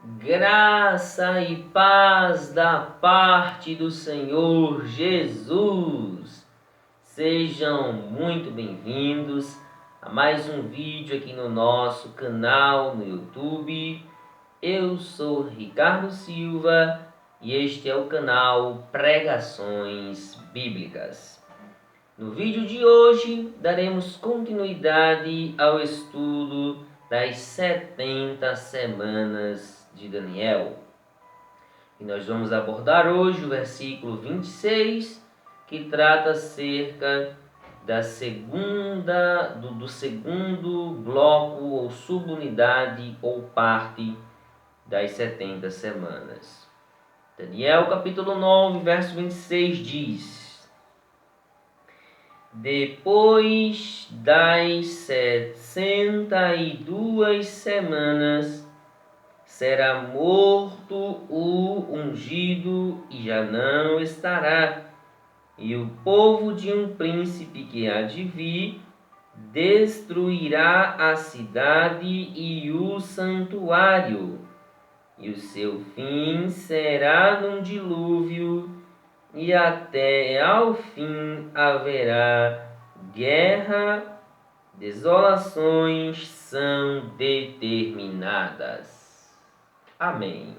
Graça e paz da parte do Senhor Jesus. Sejam muito bem-vindos a mais um vídeo aqui no nosso canal no YouTube. Eu sou Ricardo Silva e este é o canal Pregações Bíblicas. No vídeo de hoje daremos continuidade ao estudo das 70 semanas de Daniel. E nós vamos abordar hoje o versículo 26, que trata acerca da do segundo bloco ou subunidade ou parte das 70 semanas. Daniel capítulo 9, verso 26 diz: Depois das 62 semanas, será morto o ungido e já não estará, e o povo de um príncipe que há de vir destruirá a cidade e o santuário, e o seu fim será num dilúvio, e até ao fim haverá guerra, desolações são determinadas. Amém.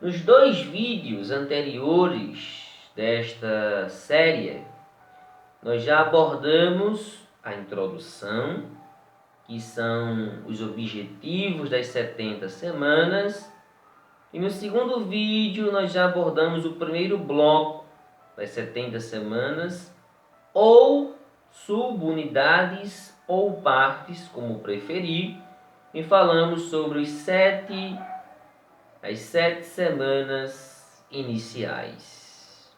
Nos dois vídeos anteriores desta série, nós já abordamos a introdução, que são os objetivos das 70 semanas, e no segundo vídeo nós já abordamos o primeiro bloco das 70 semanas, ou subunidades ou partes, como preferir, e falamos sobre as sete semanas iniciais.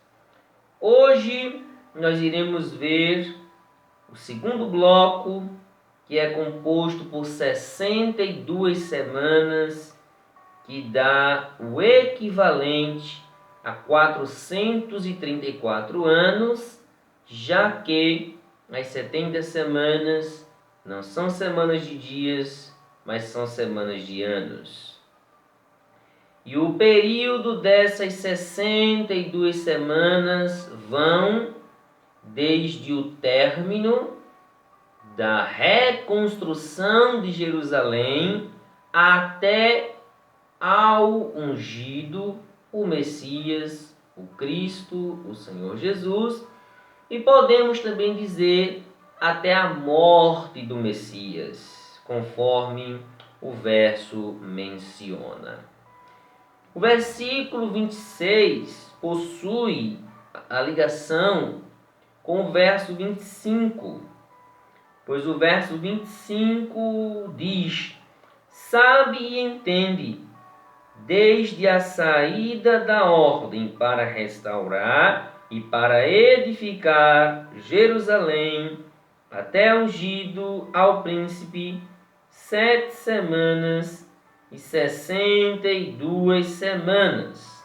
Hoje nós iremos ver o segundo bloco, que é composto por 62 semanas, que dá o equivalente a 434 anos, já que as 70 semanas não são semanas de dias, mas são semanas de anos. E o período dessas 62 semanas vão desde o término da reconstrução de Jerusalém até ao ungido, o Messias, o Cristo, o Senhor Jesus, e podemos também dizer até a morte do Messias, conforme o verso menciona. O versículo 26 possui a ligação com o verso 25, pois o verso 25 diz: Sabe e entende, desde a saída da ordem para restaurar e para edificar Jerusalém, até ungido ao príncipe, 7 semanas e 62 semanas.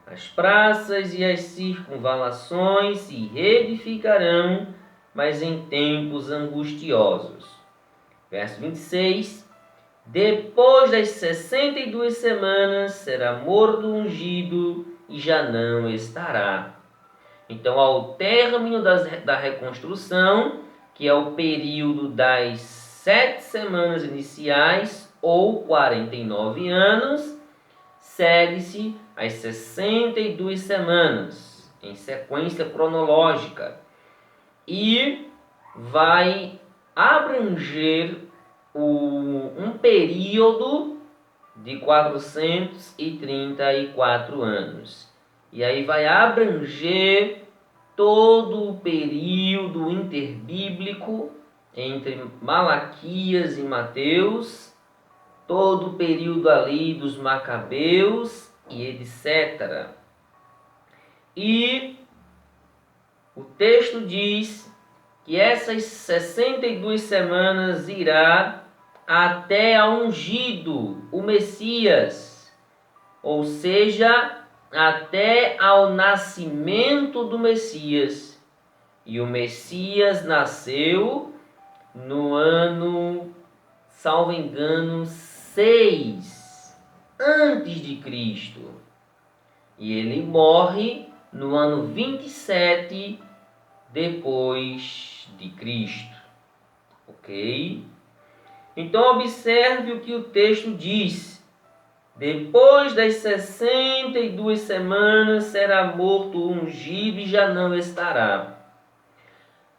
As praças e as circunvalações se reedificarão, mas em tempos angustiosos. Verso 26. Depois das 62 semanas será morto o ungido e já não estará. Então, ao término da reconstrução, que é o período das 7 semanas iniciais, ou 49 anos, segue-se as 62 semanas, em sequência cronológica, e vai abranger um período de 434 anos. E aí vai abranger todo o período interbíblico entre Malaquias e Mateus, todo o período ali dos Macabeus e etc. E o texto diz que essas 62 semanas irá até a ungido, o Messias, ou seja, até ao nascimento do Messias. E o Messias nasceu no ano, salvo engano, 6 antes de Cristo. E ele morre no ano 27 depois de Cristo. Ok? Então observe o que o texto diz. Depois das 62 semanas será morto o ungido e já não estará.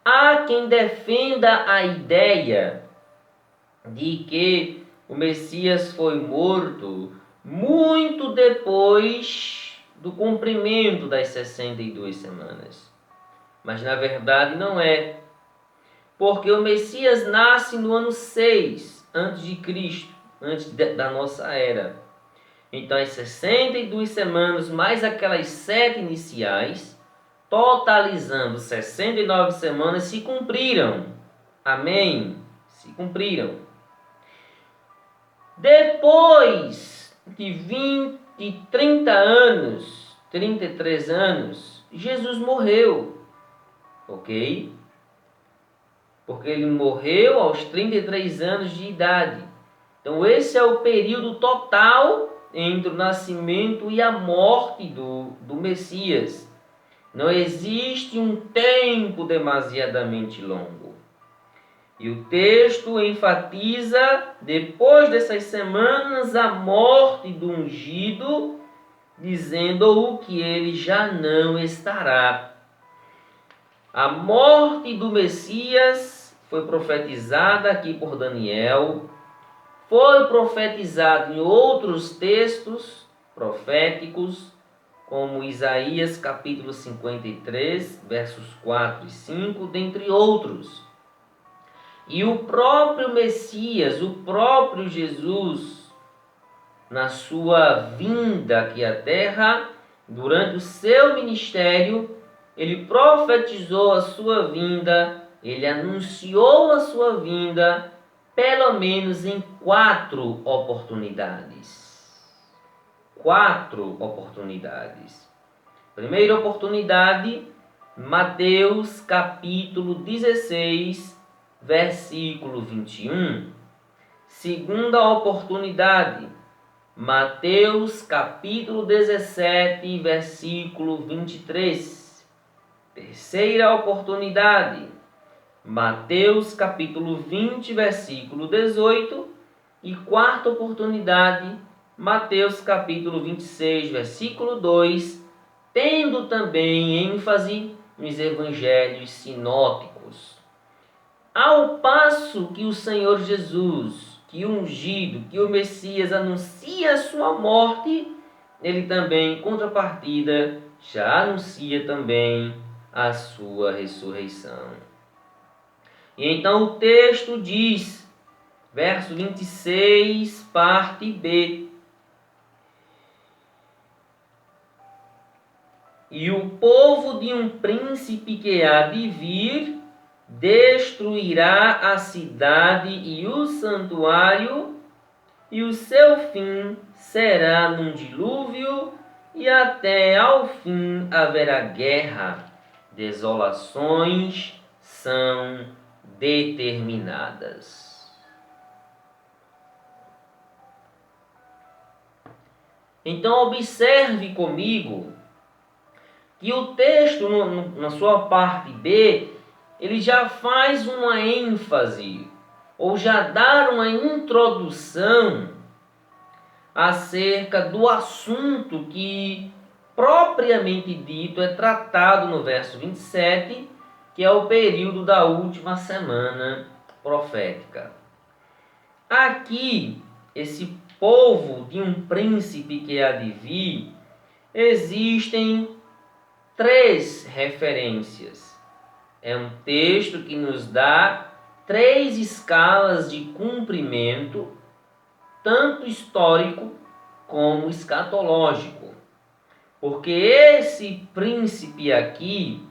Há quem defenda a ideia de que o Messias foi morto muito depois do cumprimento das 62 semanas. Mas na verdade não é. Porque o Messias nasce no ano 6 antes de Cristo, antes da nossa era. Então as 62 semanas mais aquelas 7 iniciais, totalizando 69 semanas, se cumpriram. Amém? Se cumpriram. Depois de 30 anos, 33 anos, Jesus morreu. Ok? Porque ele morreu aos 33 anos de idade. Então esse é o período total entre o nascimento e a morte do Messias. Não existe um tempo demasiadamente longo. E o texto enfatiza, depois dessas semanas, a morte do ungido, dizendo-o que ele já não estará. A morte do Messias foi profetizada aqui por Daniel, foi profetizado em outros textos proféticos, como Isaías capítulo 53, versos 4 e 5, dentre outros. E o próprio Messias, o próprio Jesus, na sua vinda aqui à terra, durante o seu ministério, ele profetizou a sua vinda, ele anunciou a sua vinda, pelo menos em 4 oportunidades. 4 oportunidades. Primeira oportunidade, Mateus capítulo 16, versículo 21. Segunda oportunidade, Mateus capítulo 17, versículo 23. Terceira oportunidade, Mateus capítulo 20, versículo 18. E quarta oportunidade, Mateus capítulo 26, versículo 2, tendo também ênfase nos evangelhos sinóticos. Ao passo que o Senhor Jesus, que o ungido, que o Messias anuncia a sua morte, ele também, em contrapartida, já anuncia também a sua ressurreição. E então o texto diz, verso 26, parte B: E o povo de um príncipe que há de vir destruirá a cidade e o santuário, e o seu fim será num dilúvio, e até ao fim haverá guerra. Desolações são determinadas. Então observe comigo que o texto, na sua parte B, ele já faz uma ênfase, ou já dá uma introdução acerca do assunto que, propriamente dito, é tratado no verso 27, que é o período da última semana profética. Aqui, esse povo de um príncipe que há de vir, existem 3 referências. É um texto que nos dá 3 escalas de cumprimento, tanto histórico como escatológico. Porque esse príncipe aqui,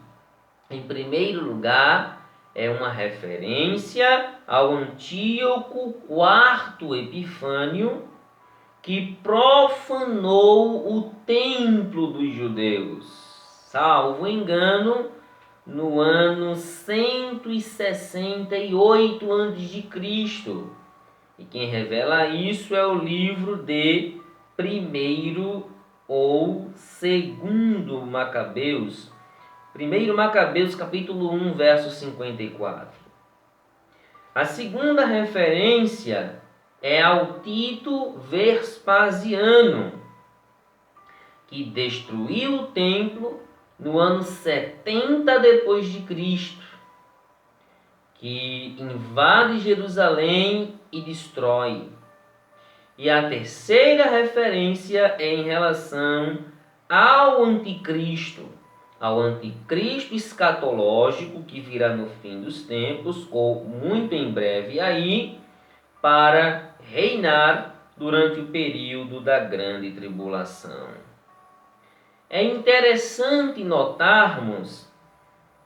em primeiro lugar, é uma referência ao Antíoco IV Epifânio, que profanou o templo dos judeus, salvo engano, no ano 168 a.C. E quem revela isso é o livro de 1º ou 2º Macabeus. 1º Macabeus, capítulo 1, verso 54. A segunda referência é ao Tito Vespasiano, que destruiu o templo no ano 70 depois de Cristo, que invade Jerusalém e destrói. E a terceira referência é em relação ao anticristo escatológico, que virá no fim dos tempos, ou muito em breve aí, para reinar durante o período da grande tribulação. É interessante notarmos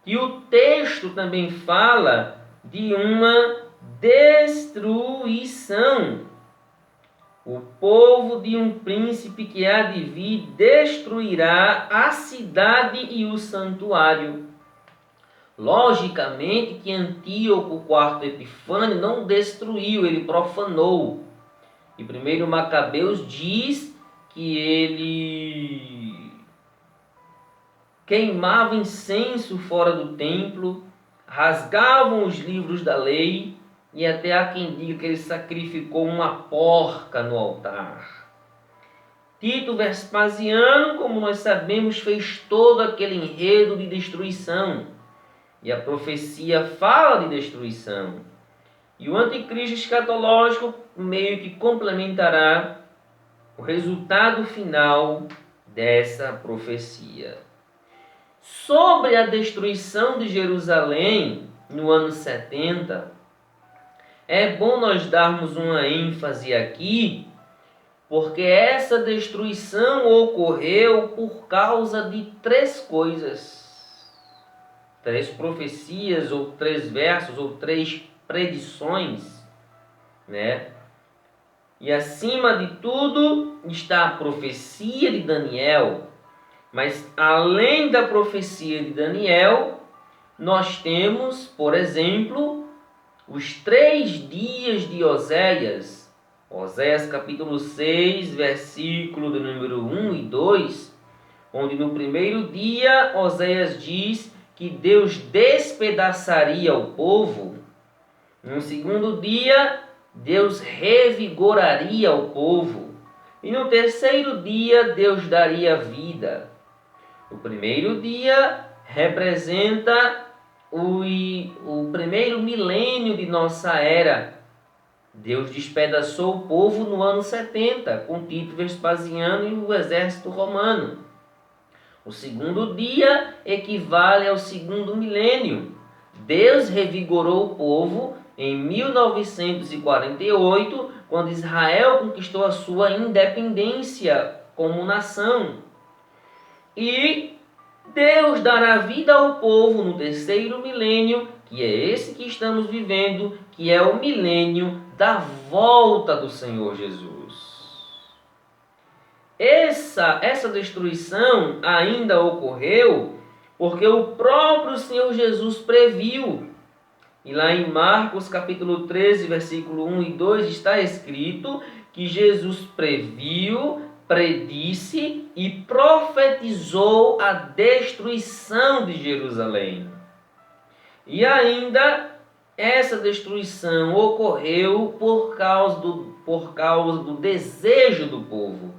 que o texto também fala de uma destruição. O povo de um príncipe que há de vir destruirá a cidade e o santuário. Logicamente que Antíoco IV Epifânio não destruiu, ele profanou. E 1º Macabeus diz que ele queimava incenso fora do templo, rasgavam os livros da lei, e até há quem diga que ele sacrificou uma porca no altar. Tito Vespasiano, como nós sabemos, fez todo aquele enredo de destruição. E a profecia fala de destruição. E o anticristo escatológico meio que complementará o resultado final dessa profecia. Sobre a destruição de Jerusalém no ano 70, é bom nós darmos uma ênfase aqui, porque essa destruição ocorreu por causa de 3 coisas. 3 profecias, ou 3 versos, ou 3 predições, né? E acima de tudo está a profecia de Daniel. Mas além da profecia de Daniel, nós temos, por exemplo, os 3 dias de Oséias. Oséias capítulo 6, versículo do número 1 e 2, onde no primeiro dia Oséias diz que Deus despedaçaria o povo. No segundo dia, Deus revigoraria o povo. E no terceiro dia, Deus daria vida. O primeiro dia representa o primeiro milênio de nossa era. Deus despedaçou o povo no ano 70, com Tito Vespasiano e o exército romano. O segundo dia equivale ao segundo milênio. Deus revigorou o povo em 1948, quando Israel conquistou a sua independência como nação. E Deus dará vida ao povo no terceiro milênio, que é esse que estamos vivendo, que é o milênio da volta do Senhor Jesus. Essa destruição ainda ocorreu porque o próprio Senhor Jesus previu. E lá em Marcos capítulo 13, versículo 1 e 2 está escrito que Jesus previu, predisse e profetizou a destruição de Jerusalém. E ainda essa destruição ocorreu por causa do desejo do povo.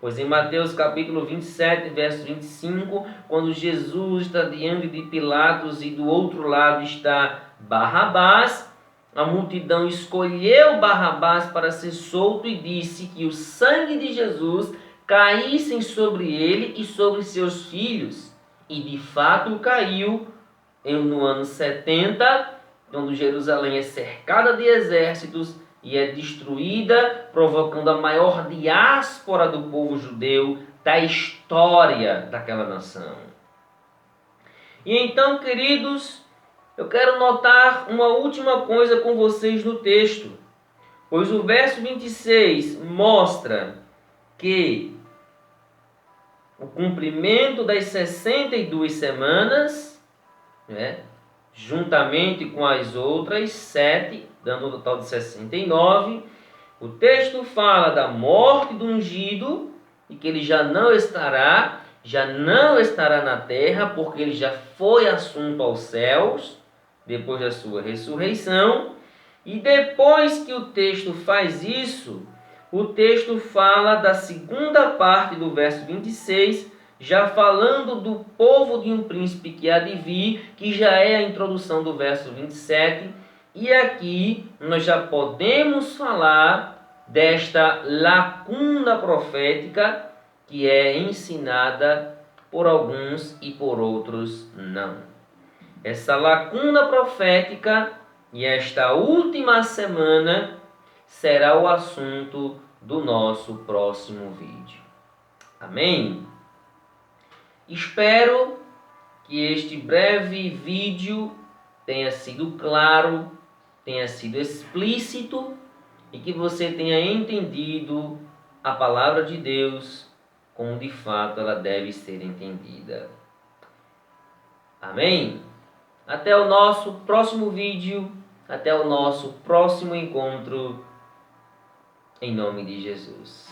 Pois em Mateus capítulo 27, verso 25, quando Jesus está diante de Pilatos e do outro lado está Barrabás, a multidão escolheu Barrabás para ser solto e disse que o sangue de Jesus caísse sobre ele e sobre seus filhos. E de fato caiu no ano 70, quando Jerusalém é cercada de exércitos e é destruída, provocando a maior diáspora do povo judeu da história daquela nação. E então, queridos, eu quero notar uma última coisa com vocês no texto, pois o verso 26 mostra que o cumprimento das 62 semanas, né, juntamente com as outras 7, dando um total de 69. O texto fala da morte do ungido e que ele já não estará na terra, porque ele já foi assunto aos céus depois da sua ressurreição. E depois que o texto faz isso, o texto fala da segunda parte do verso 26, já falando do povo de um príncipe que há de vir, que já é a introdução do verso 27. E aqui nós já podemos falar desta lacuna profética que é ensinada por alguns e por outros não. Essa lacuna profética e esta última semana será o assunto do nosso próximo vídeo. Amém? Espero que este breve vídeo tenha sido claro, tenha sido explícito e que você tenha entendido a palavra de Deus como de fato ela deve ser entendida. Amém? Até o nosso próximo vídeo, até o nosso próximo encontro, em nome de Jesus.